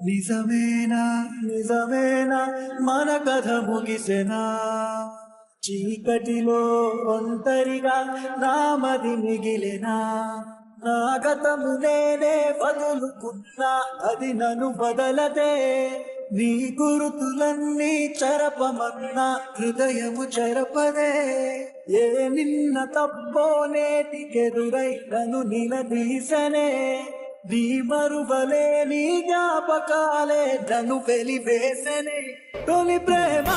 నిజమేనా నిజమేనా మన కథ ముగిసెనా చీకటిలో ఒంటరిగా నామది మిగిలినా నా గతము నేనే వదులుకున్నా అది నన్ను బదలదే నీ గురుతులన్నీ చెరపమన్నా హృదయము చెరపదే ఏ నిన్న తప్పో నేటికెదురై నన్ను నిలదీసనే నీ మరువలే నీ జ్ఞాపకాలే నన్ను వెలివేసనే తొలి ప్రేమ